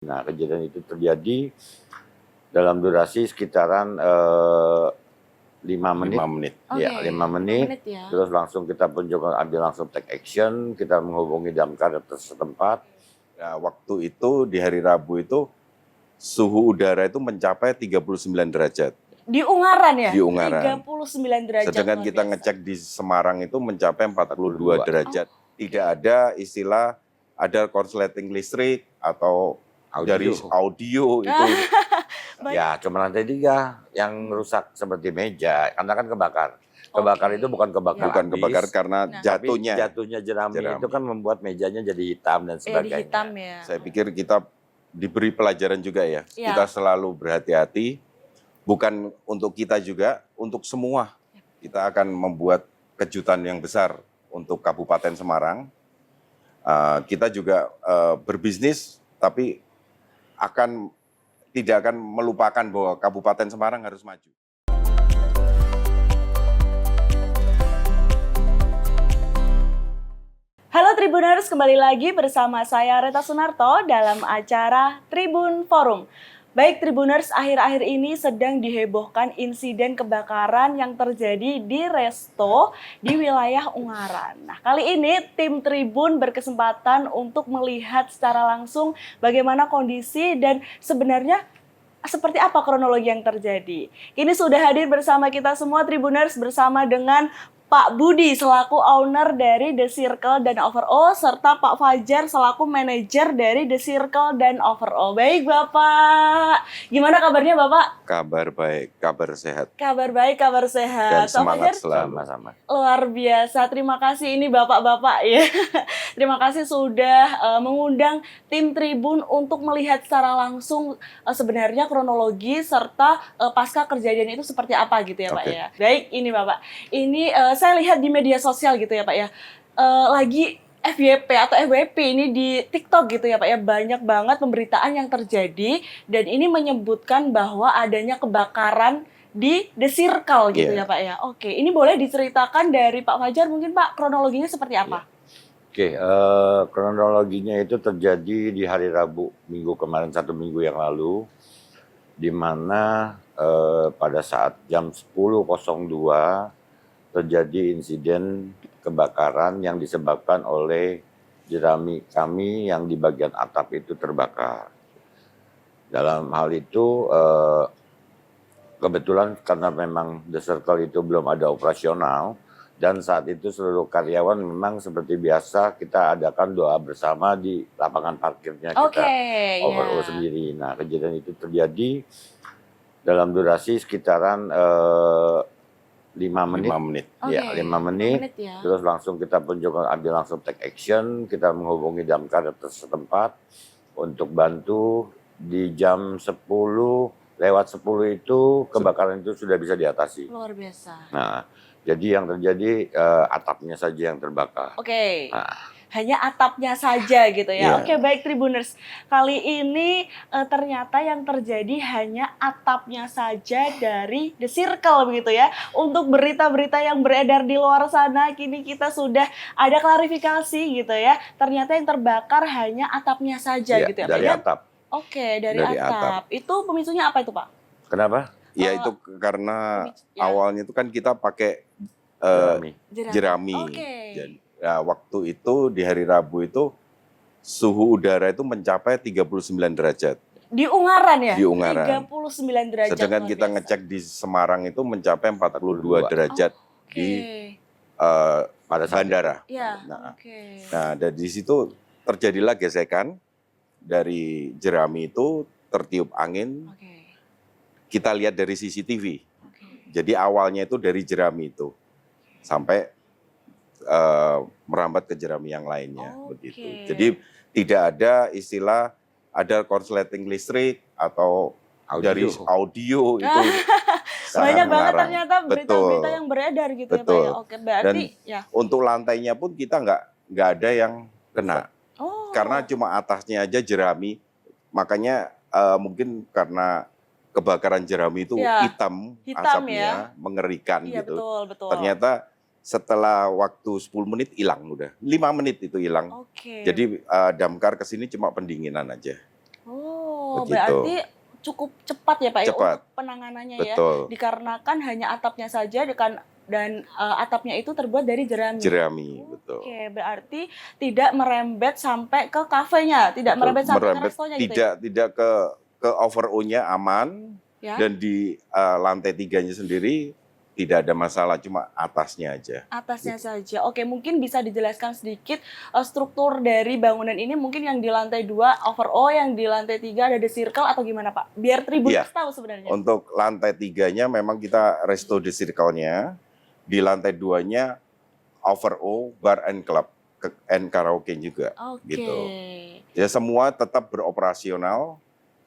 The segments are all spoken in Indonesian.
Nah, kejadian itu terjadi dalam durasi sekitaran 5 menit. 5 menit. Ya, 5 menit. Ya. Terus langsung kita ambil langsung take action, kita menghubungi damkar setempat. Nah, waktu itu di hari Rabu itu suhu udara itu mencapai 39 derajat. Di Ungaran ya? Di Ungaran. 39 derajat. Sedangkan kita ngecek di Semarang itu mencapai 42 derajat. Tidak ada istilah ada korsleting listrik atau dari audio itu. Ya, cuma lantai 3 yang rusak seperti meja, karena kan kebakar. Kebakar itu bukan kebakar Bukan habis, kebakar karena jatuhnya. jatuhnya jerami itu kan membuat mejanya jadi hitam dan sebagainya. Hitam ya. Saya pikir kita diberi pelajaran juga ya. Kita selalu berhati-hati, bukan untuk kita juga, untuk semua. Kita akan membuat kejutan yang besar untuk Kabupaten Semarang. Kita juga berbisnis, tapi tidak akan melupakan bahwa Kabupaten Semarang harus maju. Halo Tribuners, kembali lagi bersama saya Reta Sunarto dalam acara Tribun Forum. Baik Tribuners, akhir-akhir ini sedang dihebohkan insiden kebakaran yang terjadi di resto di wilayah Ungaran. Nah, kali ini tim Tribun berkesempatan untuk melihat secara langsung bagaimana kondisi dan sebenarnya seperti apa kronologi yang terjadi. Kini sudah hadir bersama kita semua Tribuners bersama dengan Pak Budi selaku owner dari The Circle dan Overall serta Pak Fajar selaku manajer dari The Circle dan Overall. Baik Bapak, gimana kabarnya Bapak? Kabar baik, kabar sehat. Kabar baik, kabar Dan sehat. semangat selalu. Sama-sama. Luar biasa, terima kasih ini Bapak-Bapak ya. Terima kasih sudah mengundang tim Tribun untuk melihat secara langsung sebenarnya kronologi serta pasca kejadian itu seperti apa gitu ya Pak ya. Baik, ini Bapak. Ini saya lihat di media sosial gitu ya Pak ya, lagi FYP atau FWP ini di TikTok gitu ya Pak ya, banyak banget pemberitaan yang terjadi dan ini menyebutkan bahwa adanya kebakaran di The Circle gitu ya Pak ya. Oke, ini boleh diceritakan dari Pak Fajar mungkin Pak, kronologinya seperti apa? Oke, kronologinya itu terjadi di hari Rabu minggu kemarin, 1 minggu yang lalu, di mana pada saat jam 10.02 terjadi insiden kebakaran yang disebabkan oleh jerami kami yang di bagian atap itu terbakar. Dalam hal itu kebetulan karena memang The Circle itu belum ada operasional dan saat itu seluruh karyawan memang seperti biasa kita adakan doa bersama di lapangan parkirnya kita overall sendiri. Nah, kejadian itu terjadi dalam durasi sekitaran 5 menit. Ya, 5 menit. Terus langsung kita ambil langsung take action, kita menghubungi damkar setempat untuk bantu. Di jam 10 itu kebakaran itu sudah bisa diatasi. Luar biasa. Nah, jadi yang terjadi atapnya saja yang terbakar. Oke. Hanya atapnya saja gitu ya. Oke, baik Tribuners. Kali ini ternyata yang terjadi hanya atapnya saja dari The Circle begitu ya. Untuk berita-berita yang beredar di luar sana, kini kita sudah ada klarifikasi gitu ya. Ternyata yang terbakar hanya atapnya saja gitu ya. Dari atap. Oke, dari atap. Itu pemicunya apa itu Pak? Kenapa? Ya itu karena awalnya itu kan kita pakai jerami. Jadi, waktu itu di hari Rabu itu suhu udara itu mencapai 39 derajat. Di Ungaran ya? Di Ungaran. 39 derajat. Sedangkan kita ngecek di Semarang itu mencapai 42 derajat di pada bandara. Nah, dari situ terjadilah gesekan dari jerami itu, tertiup angin. Kita lihat dari CCTV. Jadi awalnya itu dari jerami itu sampai merambat ke jerami yang lainnya begitu. Jadi tidak ada istilah ada korsleting listrik atau dari audio itu. Banyak banget ternyata berita-berita yang beredar gitu ya Pak ya. Oke, berarti dan untuk lantainya pun kita nggak ada yang kena. Karena cuma atasnya aja jerami. Makanya mungkin karena kebakaran jerami itu hitam asapnya, mengerikan gitu. Betul. Ternyata setelah waktu 10 menit hilang udah. 5 menit itu hilang. Jadi damkar kesini cuma pendinginan aja. Oh, begitu. berarti cukup cepat ya Pak ya Cepat. untuk penanganannya Betul. ya. Dikarenakan hanya atapnya saja dan atapnya itu terbuat dari jerami. Jerami, betul. Oke, berarti tidak merembet sampai ke kafenya, tidak Betul. merembet sampai ke restonya gitu ya? Tidak ke over-O-nya aman, Ya. dan di lantai 3-nya sendiri tidak ada masalah, cuma atasnya aja. Atasnya saja. Oke, mungkin bisa dijelaskan sedikit struktur dari bangunan ini, mungkin yang di lantai 2 over-O, yang di lantai 3 ada the circle atau gimana Pak? Biar Tribuners tahu sebenarnya. Untuk lantai 3-nya memang kita resto the circle-nya, di lantai 2-nya over-O, bar and club, and karaoke juga. Oke. Gitu. Ya semua tetap beroperasional,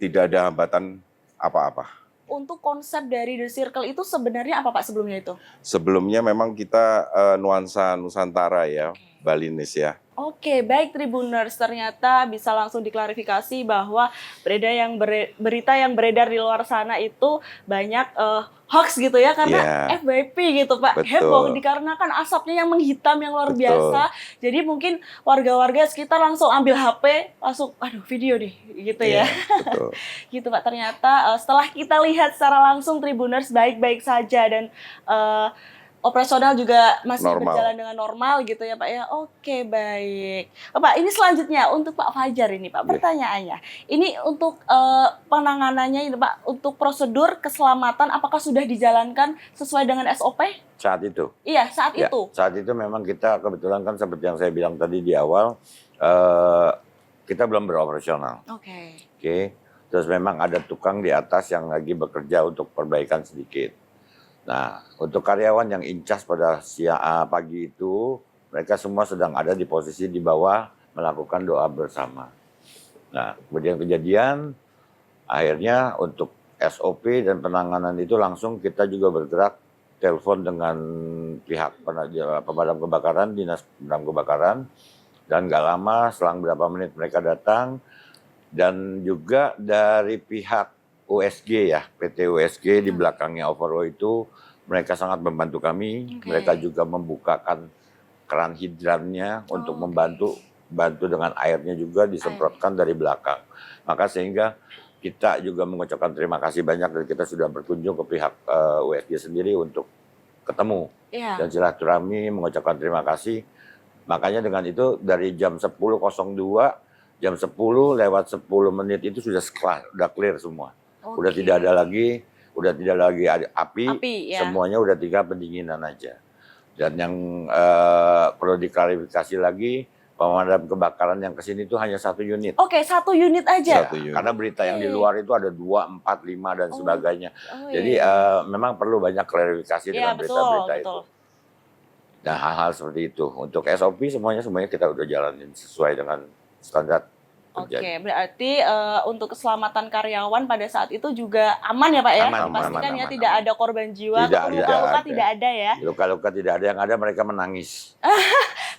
tidak ada hambatan apa-apa. Untuk konsep dari The Circle itu sebenarnya apa Pak sebelumnya itu? Sebelumnya memang kita nuansa Nusantara ya, Balinese ya. Oke, baik Tribuners, ternyata bisa langsung diklarifikasi bahwa berita yang beredar di luar sana itu banyak hoax gitu ya, karena FYP gitu Pak. Betul. Heboh dikarenakan asapnya yang menghitam yang luar biasa. Jadi mungkin warga-warga sekitar langsung ambil HP, langsung aduh video nih gitu ya. Betul. Gitu Pak, ternyata setelah kita lihat secara langsung Tribuners baik-baik saja dan operasional juga masih berjalan dengan normal gitu ya Pak ya. Oke, baik. Pak, ini selanjutnya untuk Pak Fajar ini Pak, pertanyaannya. Ini untuk penanganannya ini Pak, untuk prosedur keselamatan apakah sudah dijalankan sesuai dengan SOP? Saat itu. Iya, saat itu. Saat itu memang kita kebetulan kan seperti yang saya bilang tadi di awal, kita belum beroperasional. Oke. Terus memang ada tukang di atas yang lagi bekerja untuk perbaikan sedikit. Nah, untuk karyawan yang incas pada pagi itu, mereka semua sedang ada di posisi di bawah melakukan doa bersama. Nah, kemudian kejadian, akhirnya untuk SOP dan penanganan itu langsung kita juga bergerak, telepon dengan pihak pemadam kebakaran, dinas pemadam kebakaran, dan nggak lama, selang berapa menit mereka datang, dan juga dari pihak USG ya, PT USG di belakangnya over-O itu, mereka sangat membantu kami. Mereka juga membukakan keran hidrannya untuk membantu dengan airnya juga disemprotkan dari belakang. Maka sehingga kita juga mengucapkan terima kasih banyak dan kita sudah berkunjung ke pihak USG sendiri untuk ketemu dan silaturahmi mengucapkan terima kasih. Makanya dengan itu dari jam 10.02, jam 10 lewat 10 menit itu sudah clear semua. Udah tidak ada lagi api semuanya udah tinggal pendinginan aja. Dan yang perlu diklarifikasi lagi, pemadam kebakaran yang kesini itu hanya 1 unit. Oke, 1 unit aja. Karena berita yang di luar itu ada 2, 4, 5 dan sebagainya. Jadi memang perlu banyak klarifikasi dengan berita-berita itu. Nah, hal-hal seperti itu. Untuk SOP semuanya kita udah jalanin sesuai dengan standar. Oke, berarti untuk keselamatan karyawan pada saat itu juga aman ya Pak ya? Dipastikan ya tidak ada korban jiwa, luka-luka tidak ada ya? Luka-luka tidak ada, yang ada mereka menangis.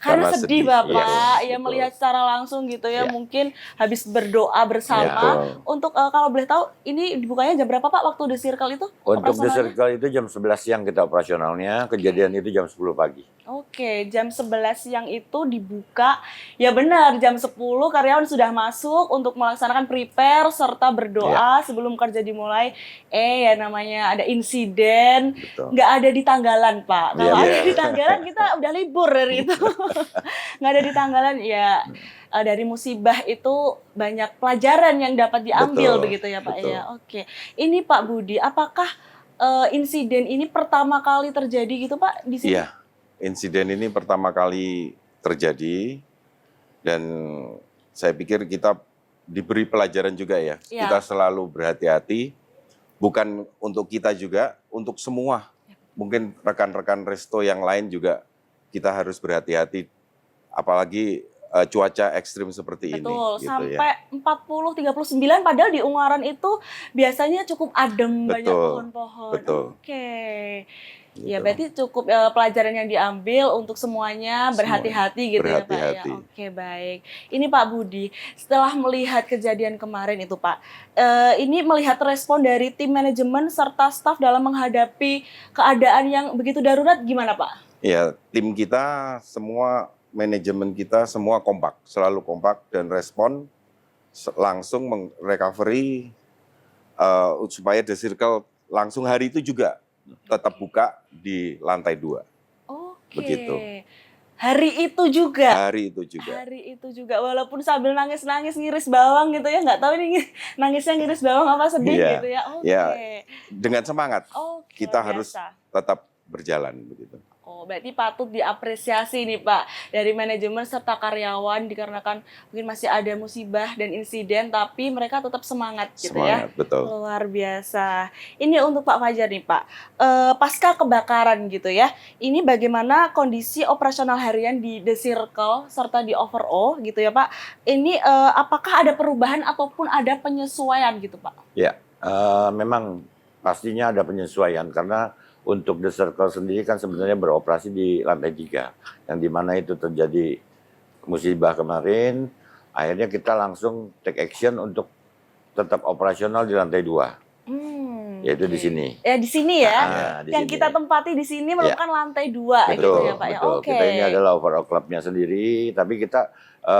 Karena sedih Bapak, ya melihat secara langsung gitu ya, mungkin habis berdoa bersama. Untuk kalau boleh tahu, ini dibukanya jam berapa Pak waktu The Circle itu? Untuk The Circle itu jam 11 siang kita operasionalnya, kejadian itu jam 10 pagi. Oke, jam 11 siang itu dibuka, ya benar jam 10 karyawan sudah masuk untuk melaksanakan prepare serta berdoa sebelum kerja dimulai. Ya namanya ada insiden, nggak ada di Tanggalan Pak. Kalau ada di Tanggalan kita udah libur dari itu. Nggak ada di Tanggalan ya. Dari musibah itu banyak pelajaran yang dapat diambil begitu ya Pak ya. Oke, ini Pak Budi, apakah insiden ini pertama kali terjadi gitu Pak di sini? Iya. Insiden ini pertama kali terjadi dan saya pikir kita diberi pelajaran juga ya. Kita selalu berhati-hati, bukan untuk kita juga, untuk semua. Mungkin rekan-rekan resto yang lain juga kita harus berhati-hati, apalagi cuaca ekstrim seperti ini. Betul, sampai 40-39 padahal di Ungaran itu biasanya cukup adem, banyak pohon-pohon. Oke. Ya berarti cukup pelajaran yang diambil untuk semuanya, berhati-hati gitu ya Pak ya. Oke, baik. Ini Pak Budi, setelah melihat kejadian kemarin itu Pak, ini melihat respon dari tim manajemen serta staf dalam menghadapi keadaan yang begitu darurat gimana Pak? Ya, tim kita semua, manajemen kita semua kompak, selalu kompak dan respon langsung recovery supaya The Circle langsung hari itu juga tetap buka di lantai 2. Oke. Begitu. Hari itu juga. Hari itu juga. Hari itu juga, walaupun sambil nangis-nangis ngiris bawang gitu ya, nggak tahu ini nangisnya ngiris bawang apa sedih Iya, gitu ya. Oke. ya, dengan semangat Oke, kita luar harus biasa. tetap berjalan begitu. Oh, berarti patut diapresiasi nih Pak dari manajemen serta karyawan dikarenakan mungkin masih ada musibah dan insiden tapi mereka tetap semangat gitu ya. Semangat, betul. Luar biasa. Ini untuk Pak Fajar nih Pak. Pasca kebakaran gitu ya. Ini bagaimana kondisi operasional harian di The Circle serta di Overall gitu ya Pak. Ini apakah ada perubahan ataupun ada penyesuaian gitu Pak? Ya, memang pastinya ada penyesuaian karena untuk The Circle sendiri kan sebenarnya beroperasi di lantai 3, yang dimana itu terjadi musibah kemarin, akhirnya kita langsung take action untuk tetap operasional di lantai 2, yaitu di sini. Ya di sini ya, di yang sini. kita tempati di sini merupakan lantai 2 Betul, gitu ya Pak ya. betul. Oke. Kita ini adalah overall clubnya sendiri, tapi kita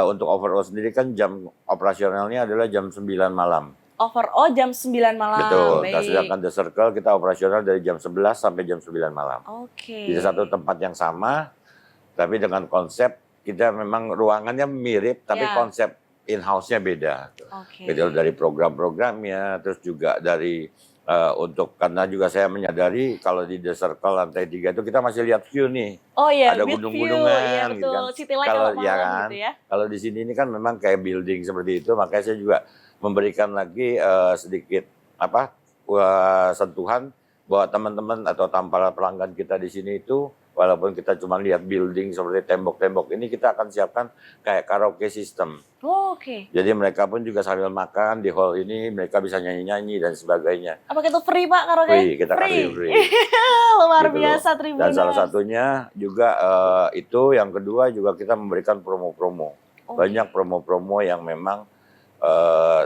untuk overall sendiri kan jam operasionalnya adalah jam 9 malam. Overall jam 9 malam. Betul, Baik. nah, sedangkan The Circle kita operasional dari jam 11 sampai jam 9 malam. Oke. Di satu tempat yang sama, tapi dengan konsep kita memang ruangannya mirip, tapi Ya. konsep in-house-nya beda. Oke. Beda dari program-programnya, terus juga dari karena juga saya menyadari kalau di The Circle lantai 3 itu kita masih lihat view nih. Oh iya, ada with gunung-gungan, view. Iya gitu betul, kan. city light Kalau kalau ya malam kan, gitu ya. kalau di sini ini kan memang kayak building seperti itu, makanya saya juga memberikan lagi sedikit sentuhan bahwa teman-teman atau para pelanggan kita di sini itu walaupun kita cuma lihat building seperti tembok-tembok ini, kita akan siapkan kayak karaoke system. Oh, oke. Jadi mereka pun juga sambil makan di hall ini, mereka bisa nyanyi-nyanyi dan sebagainya. Apakah itu free Pak karaoke? Free, kita kasih free. Luar Gitu biasa loh. Tribuners. Dan salah satunya juga itu, yang kedua juga kita memberikan promo-promo. Oke. Banyak promo-promo yang memang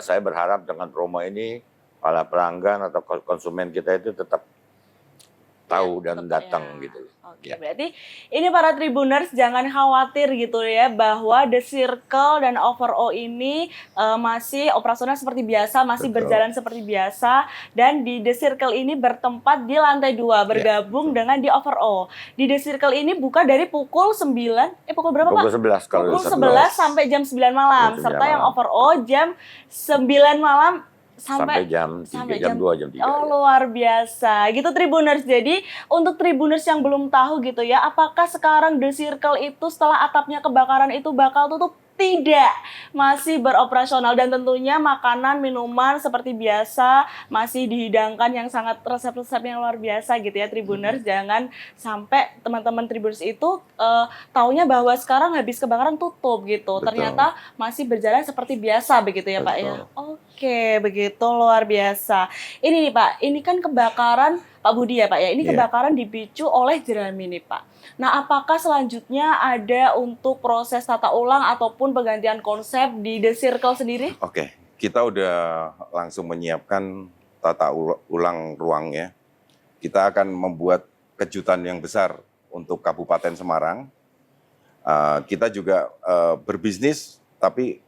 saya berharap dengan promo ini para pelanggan atau konsumen kita itu tetap tahu dan datang gitu. Oke, Ya. berarti ini para Tribuners jangan khawatir gitu ya bahwa The Circle dan Overall ini masih operasional seperti biasa, masih Betul. berjalan seperti biasa, dan di The Circle ini bertempat di lantai 2 bergabung dengan di Overall. Di The Circle ini buka dari pukul 9, pukul berapa Pak? Pukul 11 kalau Pukul di 11 sampai jam 9 malam, Jam 9 serta yang malam. Overall jam 9 malam sampai jam 3, jam 2, jam 3. Oh, luar biasa. Gitu Tribuners. Jadi, untuk Tribuners yang belum tahu gitu ya, apakah sekarang The Circle itu setelah atapnya kebakaran itu bakal tutup? Tidak, masih beroperasional dan tentunya makanan, minuman seperti biasa masih dihidangkan yang sangat resep-resep yang luar biasa gitu ya Tribuners. Jangan sampai teman-teman Tribuners itu taunya bahwa sekarang habis kebakaran tutup gitu. Betul. Ternyata masih berjalan seperti biasa begitu ya Pak ya. Oke, begitu luar biasa. Ini nih Pak, ini kan kebakaran Pak Budi ya Pak ya. Ini kebakaran dipicu oleh jerami nih Pak. Nah, apakah selanjutnya ada untuk proses tata ulang ataupun penggantian konsep di The Circle sendiri? Oke, kita udah langsung menyiapkan tata ulang ruang ya. Kita akan membuat kejutan yang besar untuk Kabupaten Semarang. Kita juga berbisnis, tapi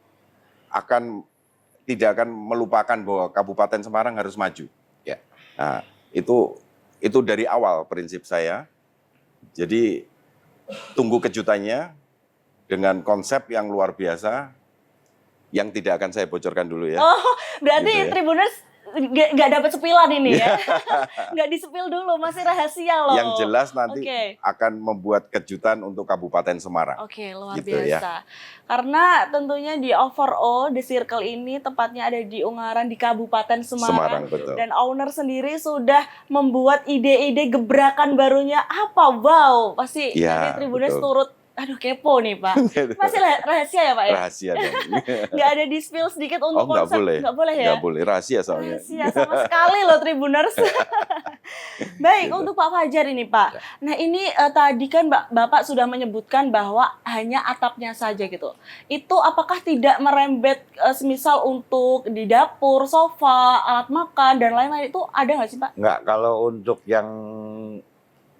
tidak akan melupakan bahwa Kabupaten Semarang harus maju. Ya, nah, itu dari awal prinsip saya. Jadi tunggu kejutannya dengan konsep yang luar biasa yang tidak akan saya bocorkan dulu ya. Oh, berarti Gitu ya. Tribuners nggak dapat sepilan ini ya? Nggak disepil dulu, masih rahasia loh. Yang jelas nanti Oke. akan membuat kejutan untuk Kabupaten Semarang. Oke, luar Gitu ya. biasa. Karena tentunya di Overall, The Circle ini tepatnya ada di Ungaran di Kabupaten Semarang. Betul. Dan owner sendiri sudah membuat ide-ide gebrakan barunya apa? Wow, pasti Ya, nanti Tribuners betul. turut, aduh kepo nih Pak. Masih rahasia ya Pak ya? Rahasia dong. Nggak ada di-spill sedikit untuk nggak konsep? boleh. Nggak boleh ya? Nggak boleh, rahasia soalnya. Rahasia sama sekali loh Tribuners. Baik, untuk Pak Fajar ini Pak. Nah ini tadi kan Bapak sudah menyebutkan bahwa hanya atapnya saja gitu. Itu apakah tidak merembet semisal untuk di dapur, sofa, alat makan, dan lain-lain itu ada nggak sih Pak? Enggak, kalau untuk yang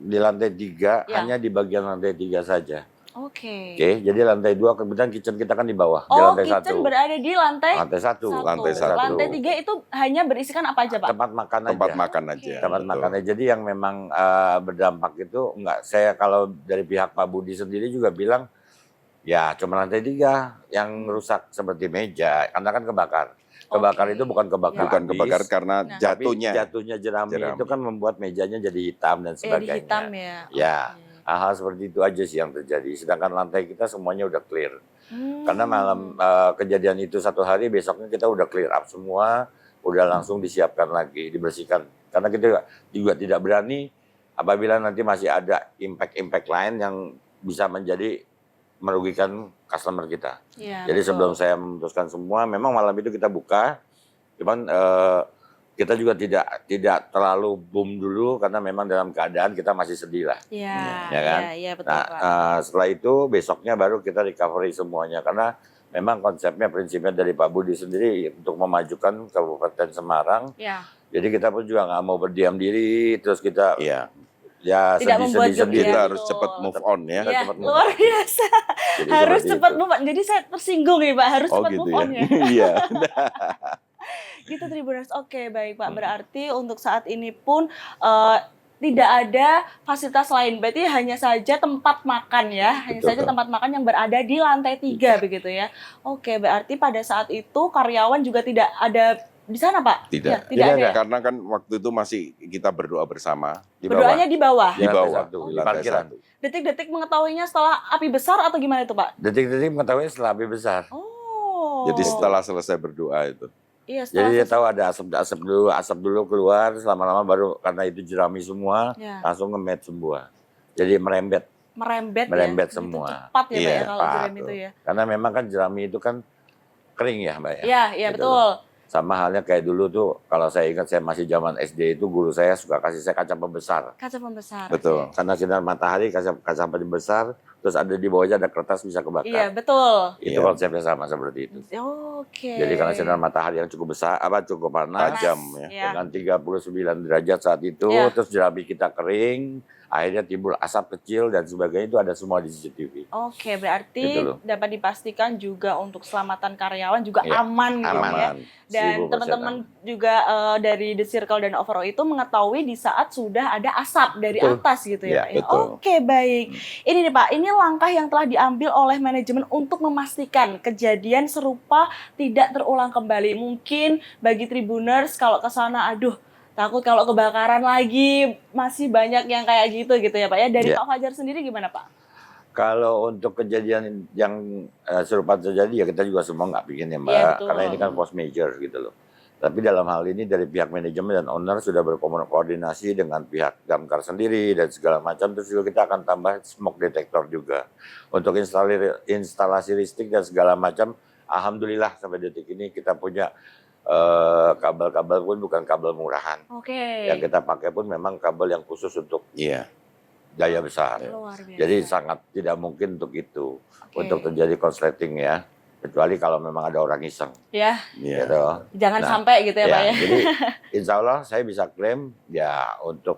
di lantai 3 Ya. hanya di bagian lantai 3 saja. Oke. Oke, jadi lantai 2 kebetulan kitchen kita kan di bawah, di Oh, lantai 1. kitchen berada di lantai Lantai 1. Lantai satu. Lantai 3 itu hanya berisikan apa aja, Pak? Tempat makan Tempat aja. makan Oke. aja. Tempat betul. makannya. Jadi yang memang berdampak itu enggak, saya kalau dari pihak Pak Budi sendiri juga bilang ya cuma lantai 3 yang rusak seperti meja karena kan kebakar. Kebakar Oke. itu bukan kebakar Bukan habis, kebakar karena Nah. tapi jatuhnya. jatuhnya jerami itu kan membuat mejanya jadi hitam dan Di sebagainya. hitam ya. Ya. Oke. Hal-hal seperti itu aja sih yang terjadi. Sedangkan lantai kita semuanya udah clear. Hmm. Karena malam kejadian itu 1 hari, besoknya kita udah clear up semua, udah langsung disiapkan lagi, dibersihkan. Karena kita juga tidak berani apabila nanti masih ada impact-impact lain yang bisa menjadi merugikan customer kita. Iya, Jadi betul. sebelum saya memutuskan semua, memang malam itu kita buka, cuman kita juga tidak terlalu boom dulu karena memang dalam keadaan kita masih sedih lah. Iya, Ya kan? iya, betul, Nah, Pak. setelah itu besoknya baru kita recovery semuanya karena memang konsepnya prinsipnya dari Pak Budi sendiri untuk memajukan Kabupaten Semarang. Ya. Jadi kita pun juga nggak mau berdiam diri terus kita Iya. ya Tidak membuat sedih-sedih Iya, Kita sendiri. harus betul. cepat move on ya. Iya, cepat move luar on. biasa. Jadi Harus seperti cepat itu. move on. Jadi saya tersinggung nih, Pak. Harus Oh cepat gitu move ya. on ya. Iya. Gitu Tribuners. Oke, baik Pak. Berarti untuk saat ini pun tidak ada fasilitas lain. Berarti hanya saja tempat makan ya. Hanya Betul, saja betul. tempat makan yang berada di lantai 3 begitu ya. Oke, berarti pada saat itu karyawan juga tidak ada di sana, Pak? Tidak. Ya, tidak Tidak ada. ada. Ya? Karena kan waktu itu masih kita berdoa bersama Di bawah. Berdoanya di bawah. di lantai bawah, satu, di di lantai parkiran. 1. Detik-detik mengetahuinya setelah api besar atau gimana itu, Pak? Detik-detik mengetahui setelah api besar. Oh. Jadi setelah selesai berdoa itu. Iya, setelah Jadi dia selesai. tahu ada asap dulu keluar, lama-lama baru karena itu jerami semua, Ya. langsung nge-match semua. Jadi merembet merembet merembet ya. semua. Begitu cepat ya, Pak Iya, ya kalau cepat, jerami itu ya. karena memang kan jerami itu kan kering ya Mbak ya. Iya, iya Gitu betul. Sama halnya kayak dulu tuh, kalau saya ingat saya masih zaman SD itu guru saya suka kasih saya kaca pembesar. Kaca pembesar. Betul. oke. Karena sinar matahari kaca pembesar, terus ada di bawahnya ada kertas bisa kebakar. Iya, betul. Itu Iya. konsepnya sama seperti itu. Oke. Jadi karena sinar matahari yang cukup besar, cukup panas, Tajam ya. Iya. dengan 39 derajat saat itu, Iya. terus jerami kita kering, akhirnya timbul asap kecil dan sebagainya, itu ada semua di CCTV. Oke, berarti Gitu loh. dapat dipastikan juga untuk keselamatan karyawan juga Iya, aman gitu ya. Aman. Dan 1000% teman-teman juga dari The Circle dan Overall itu mengetahui di saat sudah ada asap dari Betul. atas gitu ya, Iya, Pak. Ya. betul. Oke, baik. Ini nih Pak, ini langkah yang telah diambil oleh manajemen untuk memastikan kejadian serupa tidak terulang kembali. Mungkin bagi Tribuners kalau ke sana, aduh, takut kalau kebakaran lagi, masih banyak yang kayak gitu ya Pak ya. Dari Iya. Pak Fajar sendiri gimana Pak? Kalau untuk kejadian yang serupa terjadi ya kita juga semua nggak bikin ya Mbak, Iya, betul. karena ini kan force major gitu loh. Tapi dalam hal ini dari pihak manajemen dan owner sudah berkoordinasi dengan pihak damkar sendiri dan segala macam. Terus juga kita akan tambah smoke detector juga untuk instalasi listrik dan segala macam. Alhamdulillah sampai detik ini kita punya kabel-kabel pun bukan kabel murahan. Oke. Yang kita pakai pun memang kabel yang khusus untuk Iya. daya besar. Luar biasa. Jadi sangat tidak mungkin untuk itu, Oke. untuk terjadi konsleting ya. Kecuali kalau memang ada orang iseng. Ya, Iya. Gitu. jangan Nah, sampai gitu ya Pak ya. Jadi insya Allah saya bisa klaim ya untuk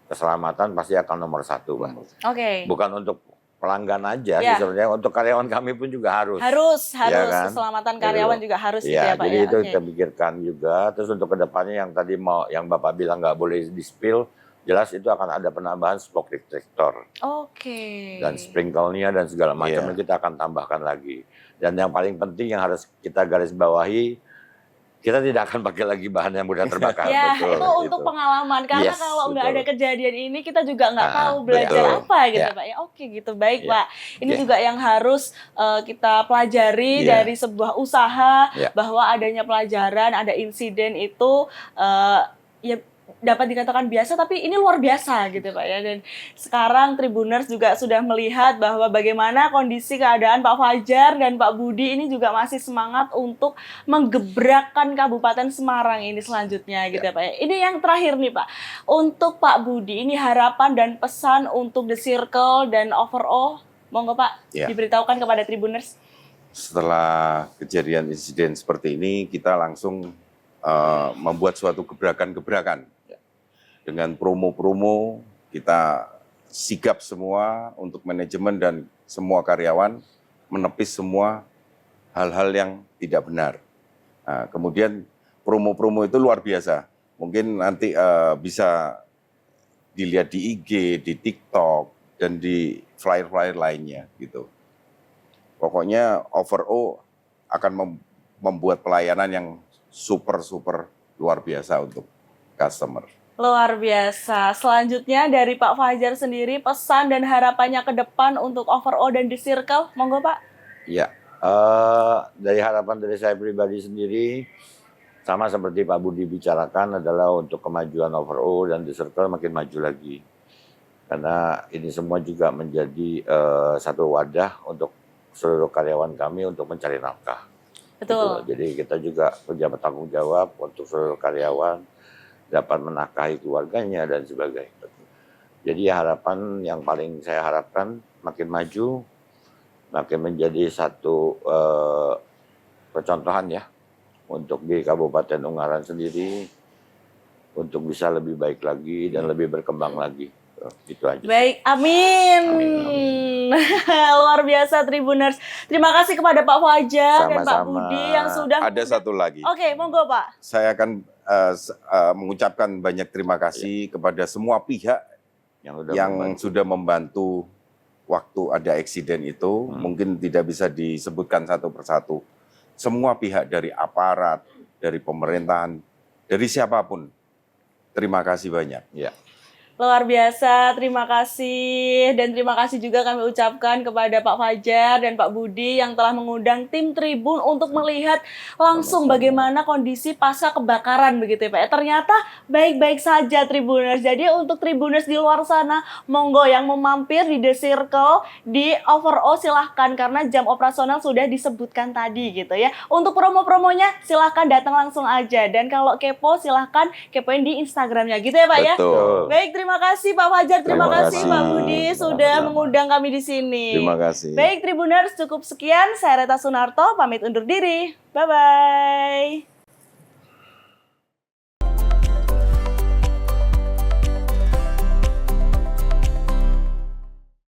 keselamatan pasti akan nomor 1 Pak. Oke. Bukan untuk pelanggan aja Ya. sih sebenarnya, untuk karyawan kami pun juga harus. Harus kan? keselamatan Gitu karyawan loh. juga harus gitu Ya, ya Pak jadi ya. itu Oke. kita pikirkan juga. Terus untuk kedepannya yang tadi yang Bapak bilang nggak boleh di-spill, jelas itu akan ada penambahan smoke detector. Oke. Dan sprinkle-nya dan segala macamnya Iya. kita akan tambahkan lagi. Dan yang paling penting yang harus kita garis bawahi, kita tidak akan pakai lagi bahan yang mudah terbakar. Ya, Betul, itu untuk pengalaman. Karena Yes, kalau nggak betul. ada kejadian ini, kita juga nggak tahu betul. belajar apa gitu Ya. Pak ya. Oke gitu, baik Ya. Pak. Ini Ya. juga yang harus kita pelajari Ya. dari sebuah usaha, Ya. bahwa adanya pelajaran, ada insiden itu ya dapat dikatakan biasa, tapi ini luar biasa gitu Pak ya. Dan sekarang Tribuners juga sudah melihat bahwa bagaimana kondisi keadaan Pak Fajar dan Pak Budi ini juga masih semangat untuk menggebrakkan Kabupaten Semarang ini selanjutnya gitu ya Pak ya. Ini yang terakhir nih Pak, untuk Pak Budi ini harapan dan pesan untuk The Circle dan Overall, monggo Pak Ya. diberitahukan kepada Tribuners. Setelah kejadian insiden seperti ini, kita langsung membuat suatu gebrakan-gebrakan. Dengan promo-promo, kita sigap semua untuk manajemen dan semua karyawan menepis semua hal-hal yang tidak benar. Nah, kemudian promo-promo itu luar biasa. Mungkin nanti bisa dilihat di IG, di TikTok, dan di flyer-flyer lainnya gitu. Pokoknya overall akan membuat pelayanan yang super luar biasa untuk customer. Luar biasa. Selanjutnya dari Pak Fajar sendiri, pesan dan harapannya ke depan untuk overall dan The Circle, monggo Pak. Ya, dari harapan dari saya pribadi sendiri, sama seperti Pak Budi bicarakan adalah untuk kemajuan overall dan The Circle makin maju lagi. Karena ini semua juga menjadi satu wadah untuk seluruh karyawan kami untuk mencari nafkah. Betul. Gitu. Jadi kita juga punya tanggung jawab untuk seluruh karyawan dapat menafkahi keluarganya dan sebagainya. Jadi harapan yang paling saya harapkan makin maju, makin menjadi satu percontohan ya untuk di Kabupaten Ungaran sendiri untuk bisa lebih baik lagi dan lebih berkembang lagi. Itu aja. Baik, amin. Luar biasa Tribuners. Terima kasih kepada Pak Fajar dan Pak Budi yang sudah. Ada satu lagi. Oke, monggo Pak. Saya akan mengucapkan banyak terima kasih kepada semua pihak yang sudah membantu waktu ada eksiden itu. Mungkin tidak bisa disebutkan satu persatu. Semua pihak dari aparat, dari pemerintahan, dari siapapun. Terima kasih banyak. Ya. Luar biasa, terima kasih. Dan terima kasih juga kami ucapkan kepada Pak Fajar dan Pak Budi yang telah mengundang tim Tribun untuk melihat langsung bagaimana kondisi pasca kebakaran begitu ya Pak. Ternyata baik-baik saja Tribuners. Jadi untuk Tribuners di luar sana, monggo yang mau mampir di The Circle, di overall silahkan karena jam operasional sudah disebutkan tadi gitu ya. Untuk promo-promonya silahkan datang langsung aja. Dan kalau kepo silahkan kepoin di Instagramnya gitu ya Pak ya. Betul. Baik, terima kasih Pak Fajar, terima kasih Pak Budi sudah mengundang kami di sini. Terima kasih. Baik Tribuners, cukup sekian. Saya Reta Sunarto, pamit undur diri. Bye-bye.